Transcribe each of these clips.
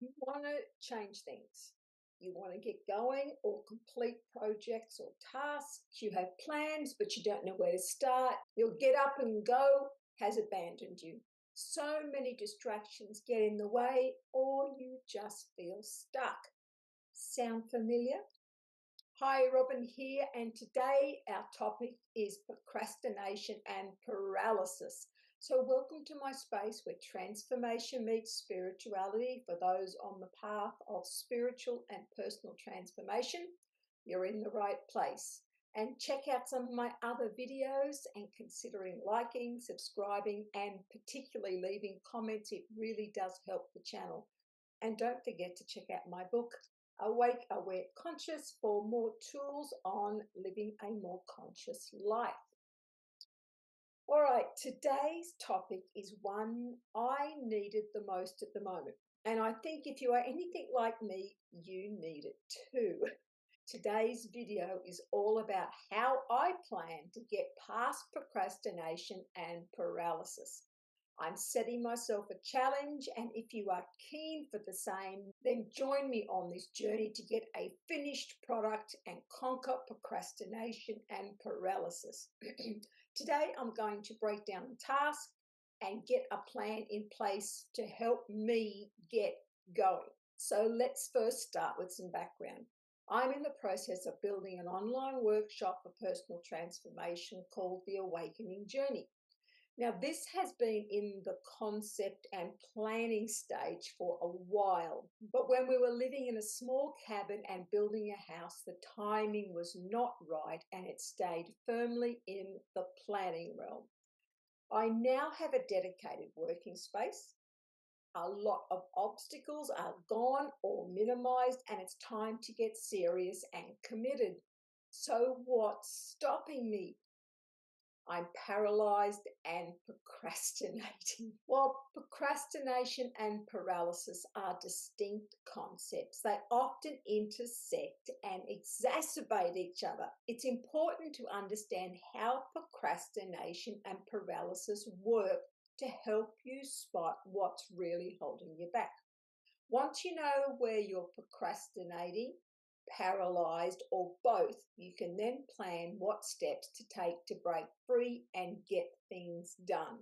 You want to change things. You want to get going or complete projects or tasks. You have plans, but you don't know where to start. Your get up and go has abandoned you. So many distractions get in the way, or you just feel stuck. Sound familiar? Hi, Robin here, and today our topic is procrastination and paralysis. So, welcome to my space where transformation meets spirituality for those on the path of spiritual and personal transformation. You're in the right place. And check out some of my other videos and considering liking, subscribing, and particularly leaving comments. It really does help the channel. And don't forget to check out my book, Awake, Aware, Conscious, for more tools on living a more conscious life. All right, today's topic is one I needed the most at the moment. And I think if you are anything like me, you need it too. Today's video is all about how I plan to get past procrastination and paralysis. I'm setting myself a challenge, and if you are keen for the same, then join me on this journey to get a finished product and conquer procrastination and paralysis. Today, I'm going to break down the task and get a plan in place to help me get going. So let's first start with some background. I'm in the process of building an online workshop for personal transformation called The Awakening Journey. Now, this has been in the concept and planning stage for a while, but when we were living in a small cabin and building a house, the timing was not right and it stayed firmly in the planning realm. I now have a dedicated working space. A lot of obstacles are gone or minimized, and it's time to get serious and committed. So, what's stopping me? I'm paralyzed and procrastinating. While procrastination and paralysis are distinct concepts, they often intersect and exacerbate each other. It's important to understand how procrastination and paralysis work to help you spot what's really holding you back. Once you know where you're procrastinating, paralyzed, or both, you can then plan what steps to take to break free and get things done.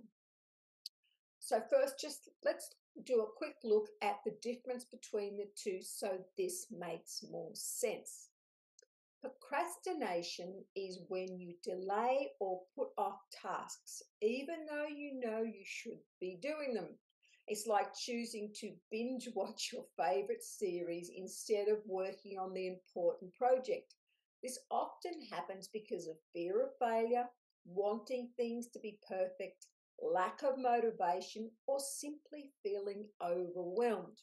So first, just let's do a quick look at the difference between the two so this makes more sense. Procrastination is when you delay or put off tasks, even though you know you should be doing them. It's like choosing to binge watch your favorite series instead of working on the important project. This often happens because of fear of failure, wanting things to be perfect, lack of motivation, or simply feeling overwhelmed.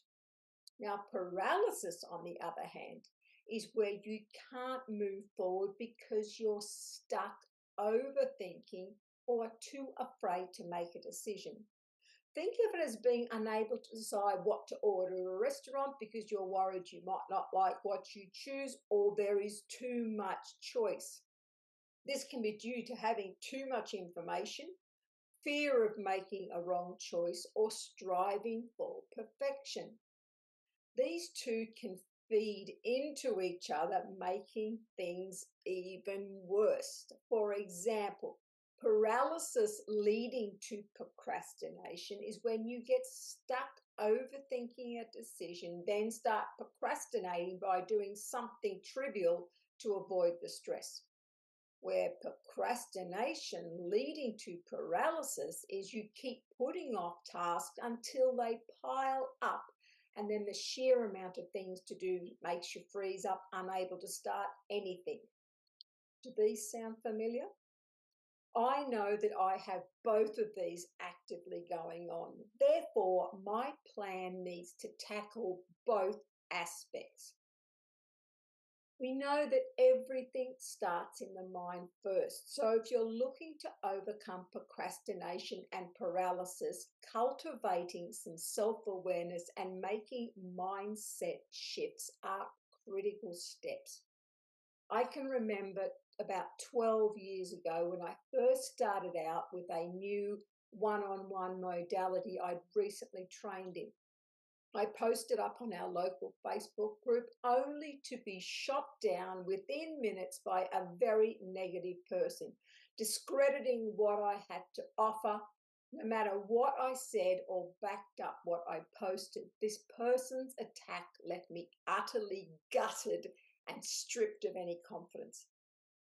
Now, paralysis, on the other hand, is where you can't move forward because you're stuck overthinking or too afraid to make a decision. Think of it as being unable to decide what to order at a restaurant because you're worried you might not like what you choose or there is too much choice. This can be due to having too much information, fear of making a wrong choice, or striving for perfection. These two can feed into each other, making things even worse. For example, paralysis leading to procrastination is when you get stuck overthinking a decision, then start procrastinating by doing something trivial to avoid the stress. Where procrastination leading to paralysis is you keep putting off tasks until they pile up, and then the sheer amount of things to do makes you freeze up, unable to start anything. Do these sound familiar? I know that I have both of these actively going on. Therefore, my plan needs to tackle both aspects. We know that everything starts in the mind first. So if you're looking to overcome procrastination and paralysis, cultivating some self-awareness and making mindset shifts are critical steps. I can remember about 12 years ago when I first started out with a new one-on-one modality I'd recently trained in. I posted up on our local Facebook group only to be shot down within minutes by a very negative person, discrediting what I had to offer. No matter what I said or backed up what I posted, this person's attack left me utterly gutted and stripped of any confidence.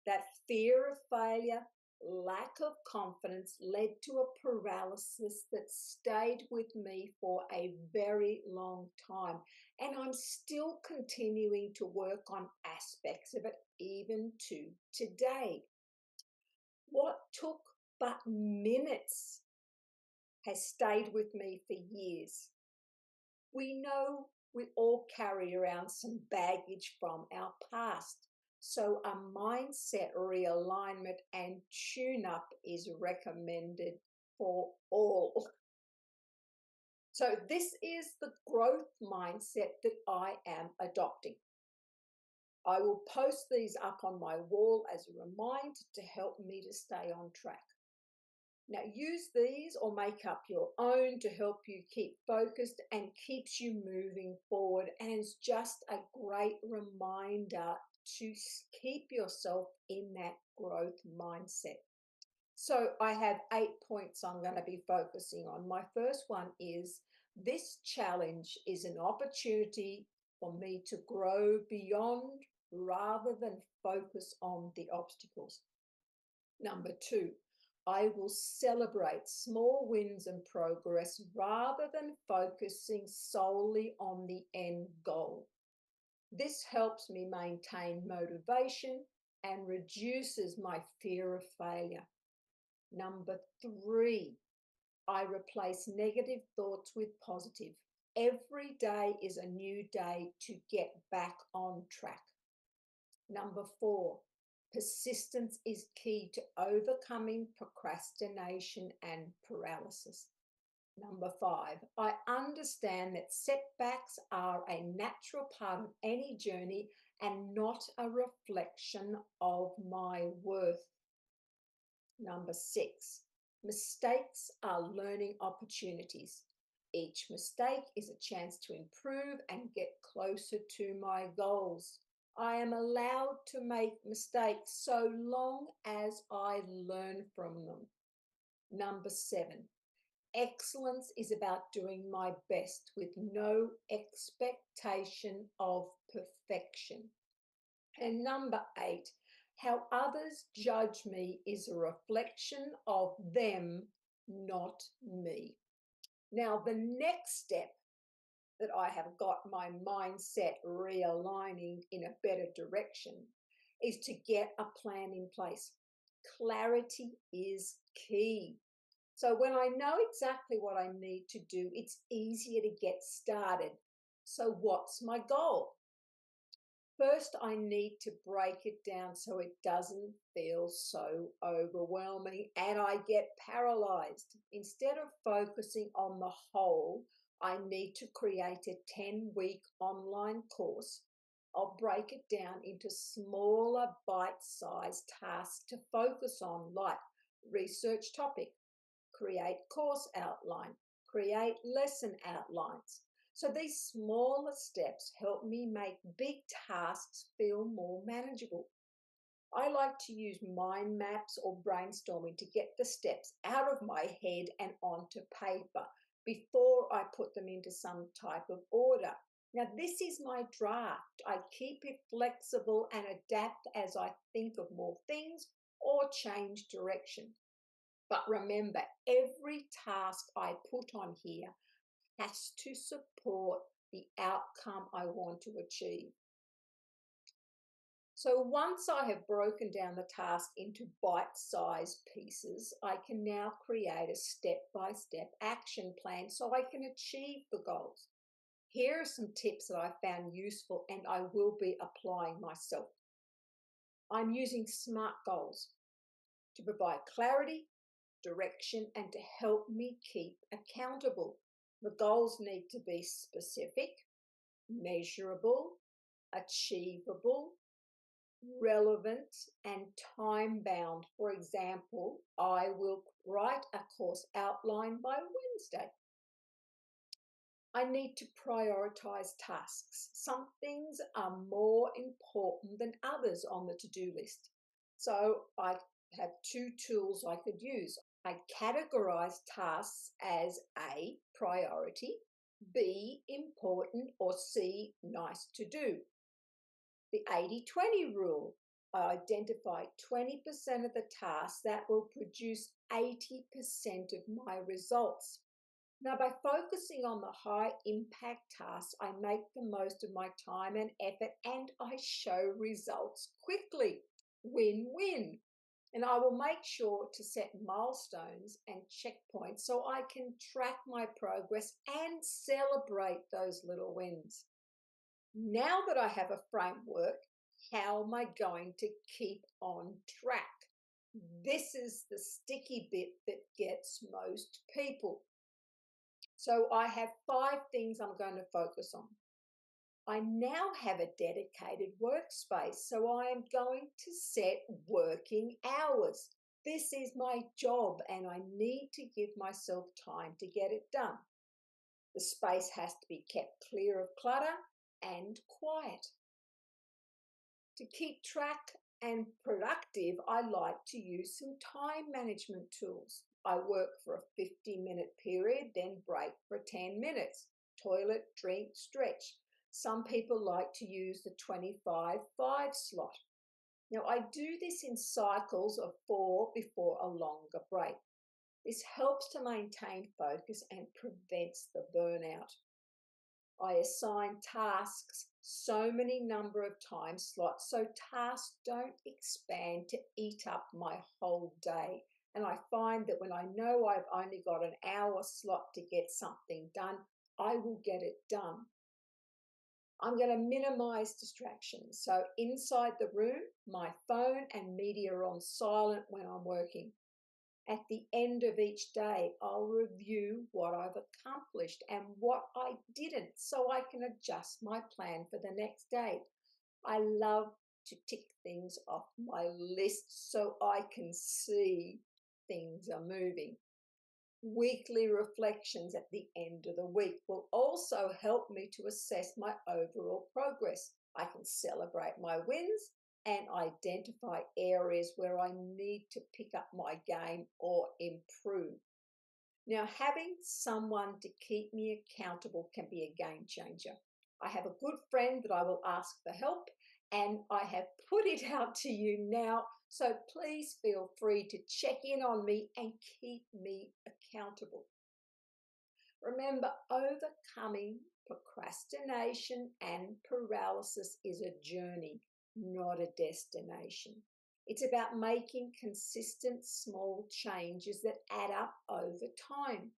That fear of failure, lack of confidence led to a paralysis that stayed with me for a very long time. And I'm still continuing to work on aspects of it even to today. What took but minutes has stayed with me for years. We know we all carry around some baggage from our past. So a mindset realignment and tune-up is recommended for all. So this is the growth mindset that I am adopting. I will post these up on my wall as a reminder to help me to stay on track. Now use these or make up your own to help you keep focused and keeps you moving forward, and it's just a great reminder to keep yourself in that growth mindset. So I have 8 points I'm going to be focusing on. My first one is this challenge is an opportunity for me to grow beyond rather than focus on the obstacles. Number 2, I will celebrate small wins and progress rather than focusing solely on the end goal. This helps me maintain motivation and reduces my fear of failure. Number 3, I replace negative thoughts with positive. Every day is a new day to get back on track. Number 4, persistence is key to overcoming procrastination and paralysis. Number 5, I understand that setbacks are a natural part of any journey and not a reflection of my worth. Number 6, mistakes are learning opportunities. Each mistake is a chance to improve and get closer to my goals. I am allowed to make mistakes so long as I learn from them. Number 7, excellence is about doing my best with no expectation of perfection. And number 8, how others judge me is a reflection of them, not me. Now, the next step that I have got my mindset realigning in a better direction is to get a plan in place. Clarity is key. So when I know exactly what I need to do, it's easier to get started. So what's my goal? First, I need to break it down so it doesn't feel so overwhelming and I get paralyzed. Instead of focusing on the whole, I need to create a 10-week online course. I'll break it down into smaller bite-sized tasks to focus on, like research topic, create course outline, create lesson outlines. So these smaller steps help me make big tasks feel more manageable. I like to use mind maps or brainstorming to get the steps out of my head and onto paper before I put them into some type of order. Now, this is my draft. I keep it flexible and adapt as I think of more things or change direction. But remember, every task I put on here has to support the outcome I want to achieve. So once I have broken down the task into bite-sized pieces, I can now create a step-by-step action plan so I can achieve the goals. Here are some tips that I found useful and I will be applying myself. I'm using SMART goals to provide clarity, direction, and to help me keep accountable. The goals need to be specific, measurable, achievable, relevant, and time-bound. For example, I will write a course outline by Wednesday. I need to prioritize tasks. Some things are more important than others on the to-do list. So I have two tools I could use. I categorize tasks as A, priority, B, important, or C, nice to do. The 80-20 rule. I identify 20% of the tasks that will produce 80% of my results. Now, by focusing on the high impact tasks, I make the most of my time and effort and I show results quickly. Win-win. And I will make sure to set milestones and checkpoints so I can track my progress and celebrate those little wins. Now that I have a framework, how am I going to keep on track? This is the sticky bit that gets most people. So I have 5 things I'm going to focus on. I now have a dedicated workspace, so I am going to set working hours. This is my job and I need to give myself time to get it done. The space has to be kept clear of clutter and quiet. To keep track and productive, I like to use some time management tools. I work for a 50-minute period, then break for 10 minutes. Toilet, drink, stretch. Some people like to use the 25-5 slot. Now, I do this in cycles of 4 before a longer break. This helps to maintain focus and prevents the burnout. I assign tasks so many number of time slots so tasks don't expand to eat up my whole day. And I find that when I know I've only got an hour slot to get something done, I will get it done. I'm going to minimize distractions. So inside the room, my phone and media are on silent when I'm working. At the end of each day, I'll review what I've accomplished and what I didn't so I can adjust my plan for the next day. I love to tick things off my list so I can see things are moving. Weekly reflections at the end of the week will also help me to assess my overall progress. I can celebrate my wins and identify areas where I need to pick up my game or improve. Now, having someone to keep me accountable can be a game changer. I have a good friend that I will ask for help, and I have put it out to you now, so please feel free to check in on me and keep me accountable. Remember, overcoming procrastination and paralysis is a journey, not a destination. It's about making consistent small changes that add up over time.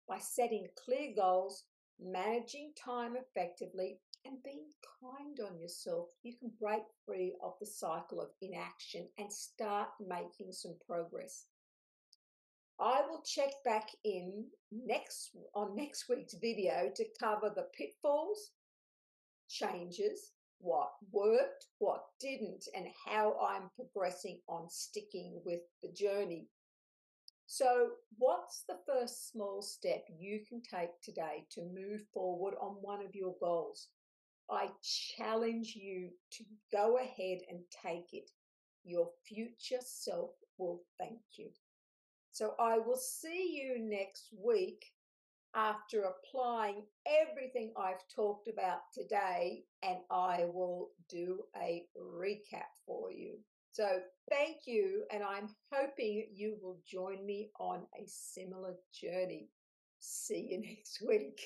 By setting clear goals, managing time effectively, and being kind on yourself, you can break free of the cycle of inaction and start making some progress. I will check back in on next week's video to cover the pitfalls, changes, what worked, what didn't, and how I'm progressing on sticking with the journey. So, what's the first small step you can take today to move forward on one of your goals? I challenge you to go ahead and take it. Your future self will thank you. So I will see you next week after applying everything I've talked about today, and I will do a recap for you. So thank you, and I'm hoping you will join me on a similar journey. See you next week.